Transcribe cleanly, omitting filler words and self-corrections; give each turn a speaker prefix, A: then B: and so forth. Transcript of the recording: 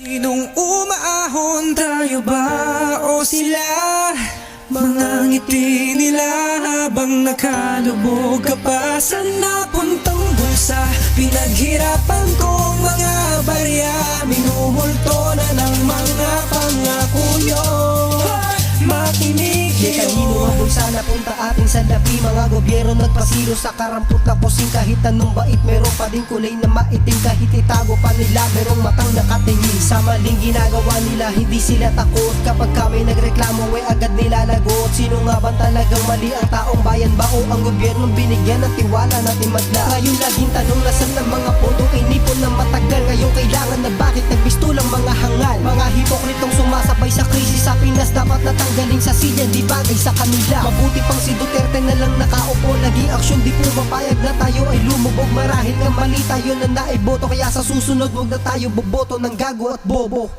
A: Sinong umaahon, tayo ba o sila? Mga ngiti nila habang nakalubog ka pa sa napuntang bulsa. Pinaghirapan kong mga barya, minumulto na ng mga pangako nyo. Makinig
B: Di kanino ang bulsa na punta ating salapi. Mga gobyerno nagpasiro sa karampot na kusing. Kahit anong bait meron pa din kulay na maitim. Kahit itago pa nila merong matang nakatingin sa maling ginagawa nila. Hindi sila takot kapag kami nagreklamo ay agad nilalagot. Sino nga ba talagang mali, ang taong bayan ba o ang gobyernong binigyan ng tiwala natin madla? Ngayon laging tanong nasan ang mga pondong inipon na matagal. Ngayon kailangan na bakit nagbistulang mga hangal. Mga hipokritong sumasabay sa krisis sa Pinas dapat natanggalin sa silya, di bagay sa kanila. Mabuti pang si Duterte na lang nakaupo, naging aksyon, di po mapayag na tayo ay lumubog. Marahil nga mali tayo na naiboto, kaya sa susunod huwag na tayo boboto ng gago at bobo.